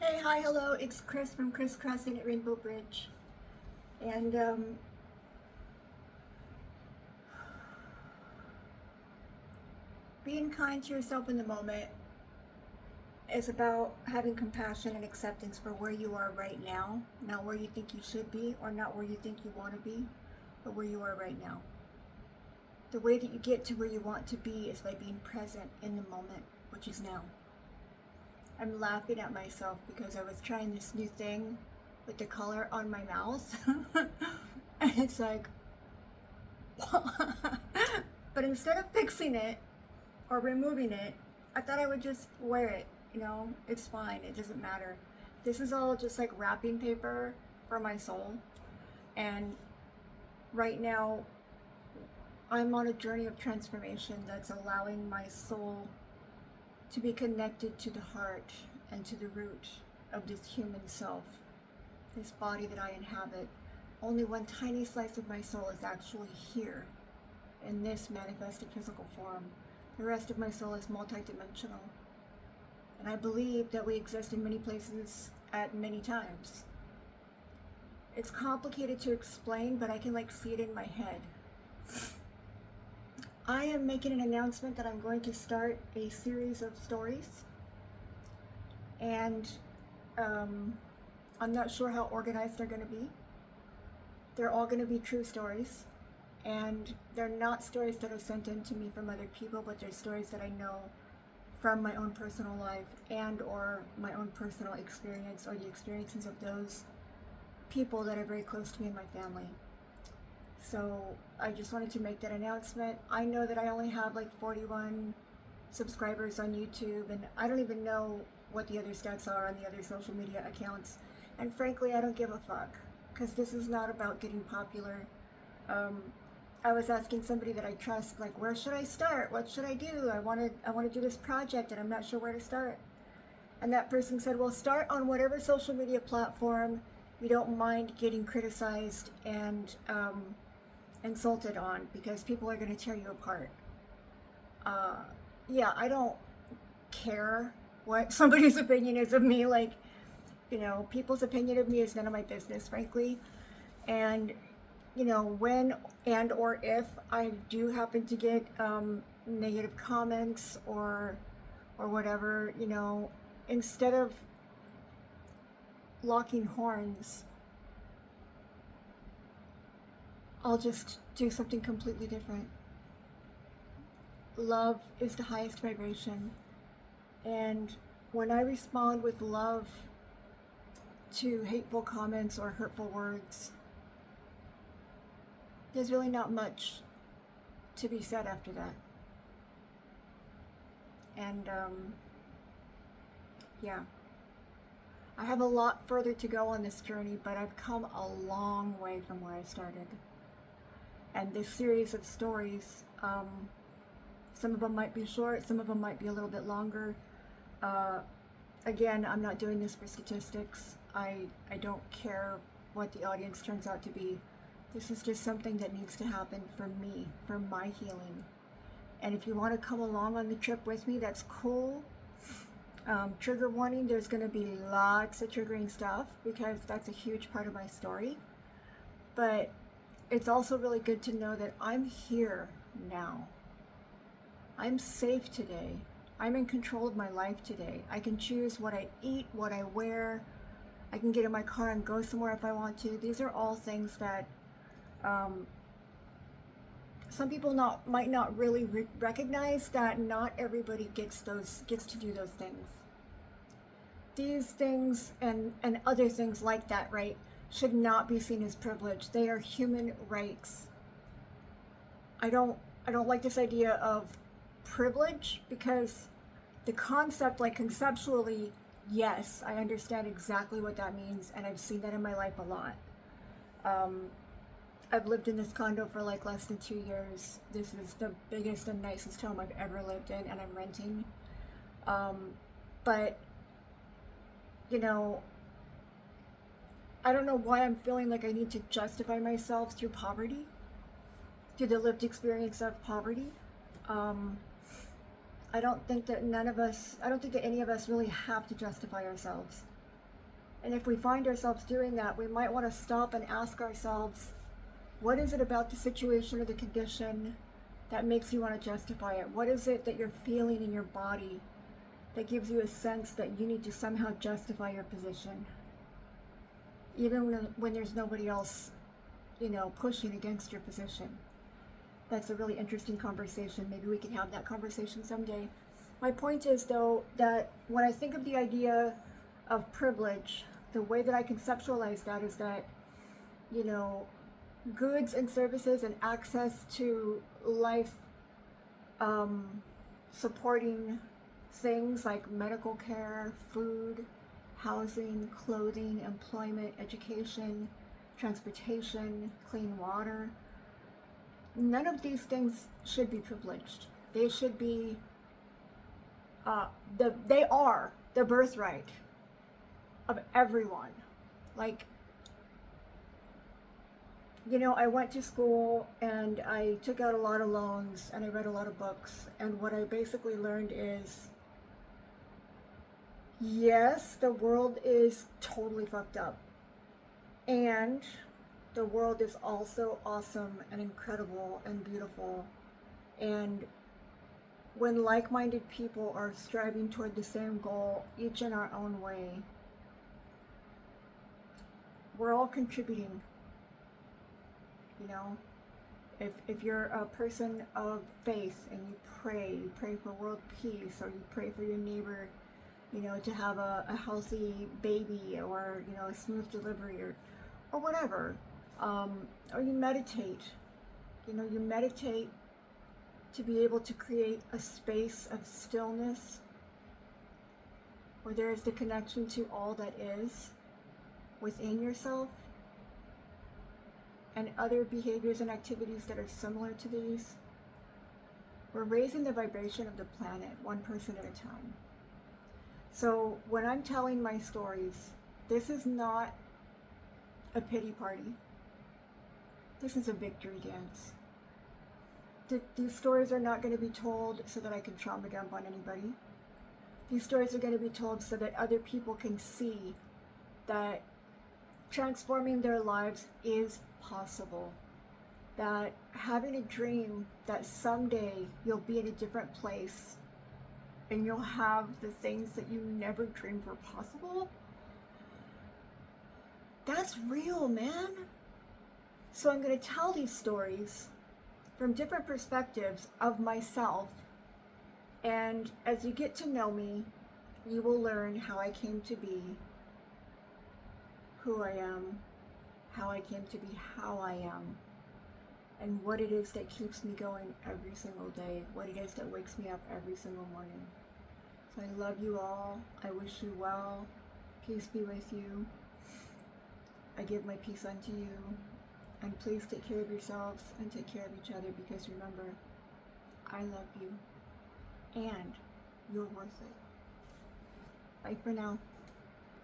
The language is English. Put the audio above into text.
Hey, hi, hello. It's Chris from Chris Crossing at Rainbow Bridge. And being kind to yourself in the moment is about having compassion and acceptance for where you are right now, not where you think you should be or not where you think you want to be, but where you are right now. The way that you get to where you want to be is by being present in the moment, which is now. I'm laughing at myself because I was trying this new thing with the color on my mouth. And it's like, but instead of fixing it or removing it, I thought I would just wear it. It's fine. It doesn't matter. This is all just like wrapping paper for my soul. And right now, I'm on a journey of transformation that's allowing my soul to be connected to the heart and to the root of this human self, this body that I inhabit. Only one tiny slice of my soul is actually here in this manifested physical form. The rest of my soul is multidimensional. And I believe that we exist in many places at many times. It's complicated to explain, but I can see it in my head. I am making an announcement that I'm going to start a series of stories. And I'm not sure how organized they're going to be. They're all going to be true stories. And they're not stories that are sent in to me from other people, but they're stories that I know from my own personal life and or my own personal experience or the experiences of those people that are very close to me and my family. So I just wanted to make that announcement. I know that I only have 41 subscribers on YouTube, and I don't even know what the other stats are on the other social media accounts. And frankly, I don't give a fuck, because this is not about getting popular. I was asking somebody that I trust, where should I start? What should I do? I want to do this project and I'm not sure where to start. And that person said, well, start on whatever social media platform you don't mind getting criticized and insulted on, because people are going to tear you apart. Yeah, I don't care what somebody's opinion is of me. People's opinion of me is none of my business, frankly. And when and or if I do happen to get negative comments or whatever, instead of locking horns, I'll just do something completely different. Love is the highest vibration, and when I respond with love to hateful comments or hurtful words, there's really not much to be said after that. And yeah, I have a lot further to go on this journey, but I've come a long way from where I started. And this series of stories, some of them might be short, some of them might be a little bit longer. Again, I'm not doing this for statistics. I don't care what the audience turns out to be. This is just something that needs to happen for me, for my healing. And if you want to come along on the trip with me, that's cool. Trigger warning, there's going to be lots of triggering stuff because that's a huge part of my story. But it's also really good to know that I'm here now. I'm safe today. I'm in control of my life today. I can choose what I eat, what I wear. I can get in my car and go somewhere if I want to. These are all things that some people might not really recognize, that not everybody gets to do those things. These things and other things like that, right, should not be seen as privilege. They are human rights. I don't like this idea of privilege, because the concept, conceptually, yes, I understand exactly what that means, and I've seen that in my life a lot. I've lived in this condo for less than 2 years. This is the biggest and nicest home I've ever lived in, and I'm renting. But I don't know why I'm feeling like I need to justify myself through poverty, through the lived experience of poverty. I don't think that any of us really have to justify ourselves. And if we find ourselves doing that, we might want to stop and ask ourselves, what is it about the situation or the condition that makes you want to justify it? What is it that you're feeling in your body that gives you a sense that you need to somehow justify your position? Even when there's nobody else, pushing against your position. That's a really interesting conversation. Maybe we can have that conversation someday. My point is, though, that when I think of the idea of privilege, the way that I conceptualize that is that, goods and services and access to life supporting things like medical care, food, housing, clothing, employment, education, transportation, clean water. None of these things should be privileged. They should be, they are the birthright of everyone. Like, I went to school and I took out a lot of loans and I read a lot of books. And what I basically learned is, yes, the world is totally fucked up. And the world is also awesome and incredible and beautiful. And when like-minded people are striving toward the same goal, each in our own way, we're all contributing. If you're a person of faith and you pray for world peace, or you pray for your neighbor, to have a healthy baby, or, a smooth delivery, or whatever, or you meditate, you meditate to be able to create a space of stillness where there is the connection to all that is within yourself, and other behaviors and activities that are similar to these. We're raising the vibration of the planet one person at a time. So when I'm telling my stories, this is not a pity party. This is a victory dance. These stories are not going to be told so that I can trauma dump on anybody. These stories are going to be told so that other people can see that transforming their lives is possible. That having a dream that someday you'll be in a different place and you'll have the things that you never dreamed were possible, that's real, man. So I'm going to tell these stories from different perspectives of myself, and as you get to know me, you will learn how I came to be who I am, how I came to be how I am, and what it is that keeps me going every single day, what it is that wakes me up every single morning. So I love you all. I wish you well. Peace be with you. I give my peace unto you. And please take care of yourselves and take care of each other, because remember, I love you and you're worth it. Bye for now.